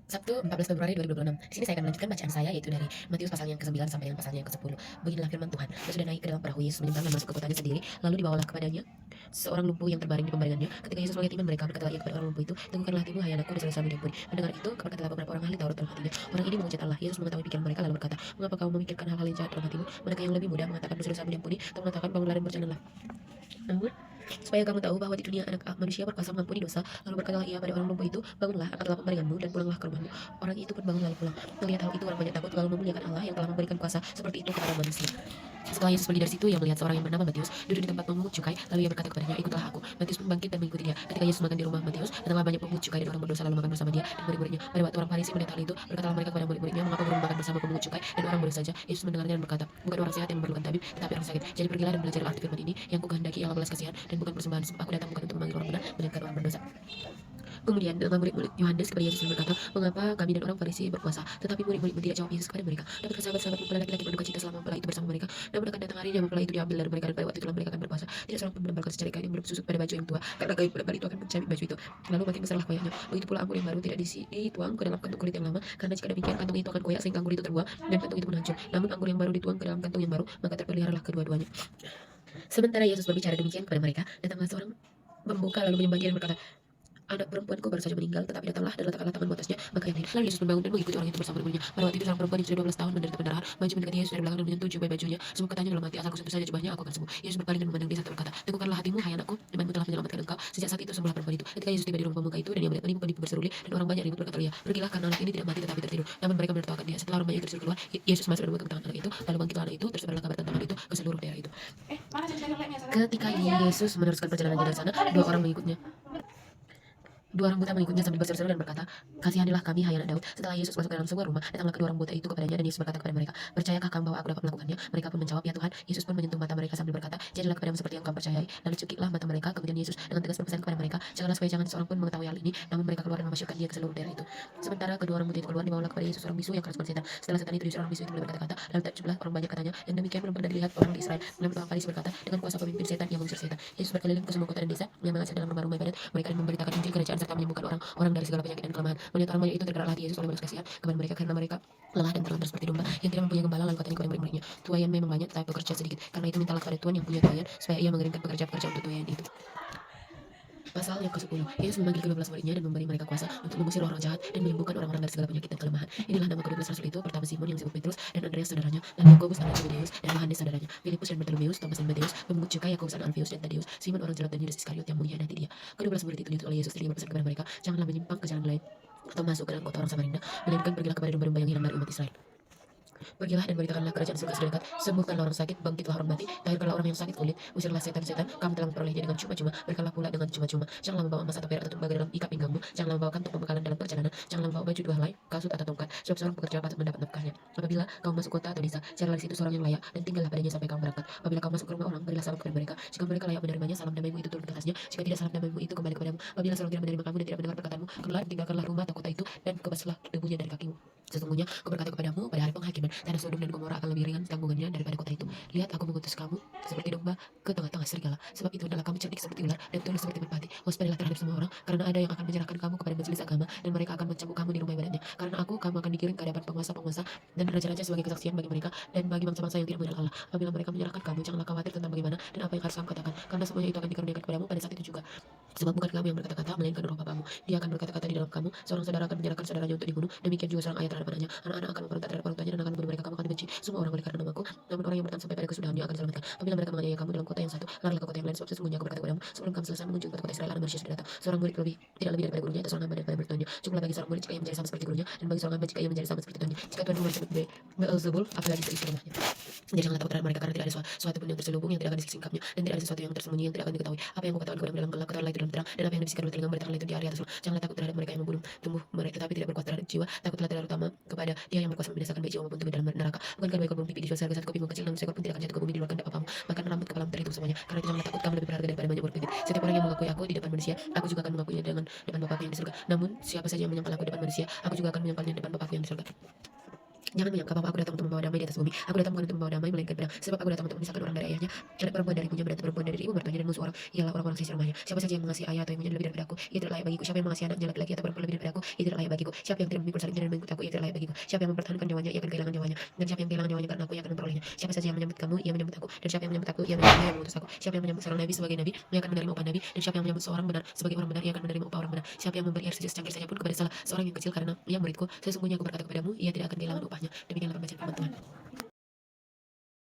Sabtu 14 Februari 2026. Di sini saya akan melanjutkan bacaan saya yaitu dari Matius pasal yang ke-9 sampai yang pasalnya yang ke-10. Beginilah firman Tuhan. Sesudah naik ke dalam perahu, Yesus menyeberang dan masuk ke kotanya sendiri, lalu dibawalah kepadanya seorang lumpuh yang terbaring di pembaringannya. Ketika Yesus melihat iman mereka, berkatalah ia kepada orang lumpuh itu, "Teguhkanlah hatimu, hai anakku, dan selesai diampuni." Mendengar itu, berkatalah beberapa orang ahli Taurat dalam hatinya, "Orang ini menghujat Allah." Yesus mengetahui pikiran mereka lalu berkata, "Mengapa kamu memikirkan hal-hal yang jahat dalam hatimu? Manakah yang lebih mudah, mengatakan dosa-dosamu diampuni, atau mengatakan bangunlah dan berjalanlah? Namun, supaya kamu tahu bahwa di dunia anak manusia berkuasa mengampuni dosa." Lalu berkatalah ia pada orang lumpuh itu, "Bangunlah, angkatlah pembaringanmu, dan pulanglah ke rumahmu." Orang itu pun bangun lalu pulang. Melihat hal itu, orang banyak takut, lalu memuliakan Allah yang telah memberikan kuasa seperti itu kepada manusia. Setelah Yesus pergi dari situ, ia melihat seorang yang bernama Matius duduk di tempat memungut cukai. Lalu ia berkata kepadanya, "Ikutlah aku." Matius pun bangkit dan mengikuti dia. Ketika Yesus makan di rumah Matius, datanglah banyak pemungut cukai dan orang berdosa lalu makan bersama dia dan murid-muridnya. Pada waktu orang Farisi melihat hal itu, berkatalah mereka kepada murid-muridnya, "Mengapa guru makan bersama pemungut cukai dan orang berdosa saja?" Yesus mendengarnya dan berkata, "Bukan orang sehat yang memerlukan tabib, tetapi orang sakit. Jadi pergilah dan belajar arti firman ini, yang kukehendaki ialah belas kasihan dan bukan persembahan. Sebab aku datang bukan untuk memanggil orang benar, melainkan orang berdosa." Kemudian datanglah murid-murid Yohanes kepada Yesus dan berkata, "Mengapa kami dan orang Farisi berpuasa, tetapi murid-muridmu tidak?" Jawab Yesus kepada mereka, "Dapatkah sahabat-sahabat mempelai laki-laki berduka cita selama mempelai itu bersama mereka? Namun akan datang harinya mempelai itu diambil dari mereka, dan pada waktu itulah mereka akan berpuasa. Tidak seorang pun menempelkan secari kain yang belum susut pada baju yang tua, karena kain penempel itu akan mencabik baju itu. Lalu makin besarlah koyaknya. Begitu pula anggur yang baru tidak dituang ke dalam kantung kulit yang lama, karena jika demikian kantung itu akan koyak sehingga anggur itu terbuang dan kantung itu pun hancur. Namun anggur yang baru dituang ke dalam kantung yang baru, maka terpeliharalah kedua-duanya." Sementara Yesus berbicara demikian kepada mereka, datanglah seorang membuka lalu menyembah dia dan berkata, "Anak perempuanku baru saja meninggal, tetapi datanglah dan letakkanlah tanganmu atasnya, maka ia hidup." Lalu Yesus membangun dan mengikuti orang itu bersama murid-muridnya. Pada waktu itu seorang perempuan yang sudah 12 tahun menderita pendarahan maju mendekati Yesus dari belakang dan menyentuh jubah bajunya. Sebab katanya dalam hati, "Asalku sentuh saja jubahnya, aku akan sembuh." Yesus berpaling dan memandang dia serta berkata, "Teguhkanlah hatimu, hai anakku, imanmu telah menyelamatkan engkau." Sejak saat itu sembuhlah perempuan itu. Ketika Yesus tiba di rumah pemuka itu dan ia melihat penipu-penipu berseruling dan orang banyak ribut, berkatalah ia, "Pergilah, karena anak ini tidak mati tetapi tertidur." Namun mereka menertawakan dia. Setelah orang banyak itu disuruh keluar, Yesus masuk dan memegang tangan anak itu, lalu bangkitlah anak itu, tersebarlah kabar tentang anak itu ke seluruh daerah itu. Ketika Yesus meneruskan perjalanannya dari sana, dua orang buta mengikutnya sambil berseru-seru dan berkata, "Kasihanilah kami, hai anak Daud." Setelah Yesus masuk ke dalam sebuah rumah, datanglah kedua orang buta itu kepadanya dan Yesus berkata kepada mereka, "Percayakah kamu bahwa aku dapat melakukannya?" Mereka pun menjawab, "Ya Tuhan." Yesus pun menyentuh mata mereka sambil berkata, "Jadilah kepadamu seperti yang kamu percayai." Lalu cekiklah mata mereka. Kemudian Yesus dengan tegas berpesan kepada mereka, "Janganlah supaya jangan seorang pun mengetahui hal ini." Namun mereka keluar dan memasyurkan dia ke seluruh daerah itu. Sementara kedua orang buta itu keluar, dibawalah kepada Yesus seorang bisu yang kerasukan setan. Setelah setan itu diusir, orang bisu itu mulai berkata-kata, lalu takjublah orang banyak katanya, "Yang demikian belum pernah dilihat orang di Israel." Lalu orang Farisi berkata, "Dengan kuasa pemimpin setan yang mengusir setan." Yesus berkeliling ke semua kota dan desa, yang mengajar dalam rumah-rumah ibadat mereka dan memberitakan Injil kerajaan serta menyembuhkan orang dari segala penyakit dan kelemahan. Melihat orang banyak itu, tergeraklah hati Yesus oleh belas kasihan kepada mereka, karena mereka lelah dan terlantar seperti domba yang tidak mempunyai gembala. Lalu katanya kepada murid-muridnya, "Tuaian memang banyak, tetapi pekerja sedikit. Karena itu mintalah kepada Tuhan yang punya tuaian, supaya ia mengirimkan pekerja-pekerja untuk tuaian itu." Pasal yang ke-10. Yesus memanggil ke-12 muridnya dan memberi mereka kuasa untuk mengusir roh-roh jahat dan menyembuhkan orang-orang dari segala penyakit dan kelemahan. Inilah nama ke-12 rasul itu: pertama Simon yang disebut Petrus, dan Andreas saudaranya, dan Yakobus anak Zebedeus, dan Yohanes saudaranya, Filipus dan Bartolomeus, Thomas dan Matius, pemungut cukai, Yakobus anak Alfeus dan Tadeus, Simon orang jelat, dan Yudas Iskariot yang mengkhianati dia. Ke-12 murid itu diutus oleh Yesus, dan ia berpesan kepada mereka, "Janganlah menyimpang ke jalan lain atau masuk ke dalam kota orang Samarinda, melainkan pergilah kepada domba-domba yang hilang dari umat Israel. Pergilah dan beritakanlah kerajaan surga sudah dekat. Sembuhkanlah orang sakit, bangkitlah orang mati, tahirkanlah orang yang sakit kulit, usirlah setan-setan. Kamu telah memperolehnya dengan cuma-cuma, berikanlah pula dengan cuma-cuma. Janganlah membawa emas atau perak atau tembaga dalam ikat pinggangmu. Janganlah membawa kantong pembekalan dalam perjalanan. Janganlah membawa baju 2 helai, kasut atau tongkat, sebab seorang pekerja patut mendapat nafkahnya. Apabila kamu masuk kota atau desa, carilah di situ seorang yang layak dan tinggallah padanya sampai kamu berangkat. Apabila kamu masuk ke rumah orang, berilah salam kepada mereka. Jika mereka layak menerimanya, salam damaimu itu turun ke atasnya. Jika tidak, salam damaimu itu kembali kepadamu. Apabila seorang tidak menerima kamu dan tidak mendengar perkataanmu, keluar, tinggalkanlah rumah atau kota itu dan kebaslah debunya dari kakimu. Sesungguhnya aku berkata kepadamu, pada hari penghakiman, tanah Sodom dan Gomora akan lebih ringan tanggungannya daripada kota itu. Lihat, aku mengutus kamu seperti domba ke tengah-tengah serigala. Sebab itu adalah kamu cerdik seperti ular dan tulus seperti merpati. Waspadalah terhadap semua orang, karena ada yang akan menyerahkan kamu kepada majelis agama, dan mereka akan mencambuk kamu di rumah ibadatnya. Karena aku, kamu akan dikirim ke hadapan penguasa-penguasa dan raja-raja sebagai kesaksian bagi mereka dan bagi bangsa-bangsa yang tidak mengenal Allah. Apabila mereka menyerahkan kamu, janganlah khawatir tentang bagaimana dan apa yang harus kamu katakan, karena semuanya itu akan dikaruniakan kepadamu pada saat itu juga. Sebab bukan kamu yang berkata-kata, melainkan roh Bapamu. Dia akan berkata-kata di dalam kamu. Seorang saudara akan menyerahkan saudaranya untuk dibunuh, demikian juga seorang ayah terhadap anaknya. Anak-anak akan memberontak terhadap orang tuanya dan akan membunuh mereka. Kamu akan dibenci semua orang oleh karena namaku, namun orang yang bertahan sampai pada kesudahannya akan diselamatkan. Apabila mereka menganiaya kamu dalam kota yang satu, larilah ke kota yang lain. Sebab sesungguhnya aku berkata kepadamu, sebelum kamu selesai mengunjungi kota-kota Israel, anak manusia sudah datang. Seorang murid tidak lebih daripada gurunya, atau seorang hamba daripada murid-tuannya. Cukuplah bagi seorang murid jika ia menjadi sama seperti gurunya, dan bagi seorang hamba jika ia menjadi sama seperti tuannya. Jika Tuhan menyebut Beelzebul, apalagi seisi rumahnya. Jadi janganlah takut terhadap mereka, karena tidak ada sesuatu pun yang terselubung yang tidak akan disingkapnya, dan tidak ada sesuatu yang tersembunyi yang tidak akan diketahui. Apa yang kukatakan kepadamu dalam gelap, katakanlah itu dalam terang, dan apa yang dibisikkan oleh telinga, beritakanlah itu di hari atas. Janganlah takut terhadap mereka yang membunuh tubuh mereka, tetapi tidak berkuasa terhadap jiwa. Takutlah terutama kepada Dia yang berkuasa membinasakan baik jiwa maupun tubuh dalam neraka. Bukankah 2 ekor burung pipih dijual seharga 1 keping kecil, namun seekor pun tidak akan jatuh ke bumi di luar kehendak Bapamu? Bahkan rambut kepalamu terhitung semuanya. Karena itu janganlah takut, kamu lebih berharga daripada banyak burung pipit. Setiap orang yang mengakui aku di depan manusia, aku juga akan mengakuinya dengan depan Bapakku yang di surga. Namun siapa saja yang menyangkal aku di depan manusia, aku juga akan menyangkalnya di depan Bapakku yang di surga. Jangan menyangka bahwa aku datang untuk membawa damai di atas bumi. Aku datang bukan untuk membawa damai, melainkan pedang. Sebab aku datang untuk memisahkan orang dari ayahnya, anak perempuan dari ibunya, menantu perempuan dari ibu mertuanya, dan musuh orang ialah orang-orang sisir rumahnya. Siapa saja yang mengasihi ayah atau ibunya lebih daripada aku, ia tidak layak bagiku. Siapa yang mengasihi anaknya laki-laki atau perempuan lebih daripada aku, ia tidak layak bagiku. Siapa yang tidak memikul salibnya dan mengikut aku, ia tidak layak bagiku. Siapa yang mempertahankan nyawanya, ia akan kehilangan nyawanya. Dan siapa yang kehilangan nyawanya karena aku, ia akan memperolehnya. Siapa saja yang menyambut kamu, ia menyambut aku. Dan siapa yang menyambut aku, ia mengutus aku. Siapa yang menyambut seorang nabi sebagai nabi, ia akan menerima upah nabi. Dan siapa yang menyambut seorang benar sebagai orang benar, ia akan menerima upah orang benar. Siapa yang memberi air suci secangkir saja pun kepada salah seorang yang kecil karena ia muridku, sesungguhnya aku berkata kepadamu, ia tidak akan kehilangan upahnya. Demikianlah pembacaan firman Tuhan.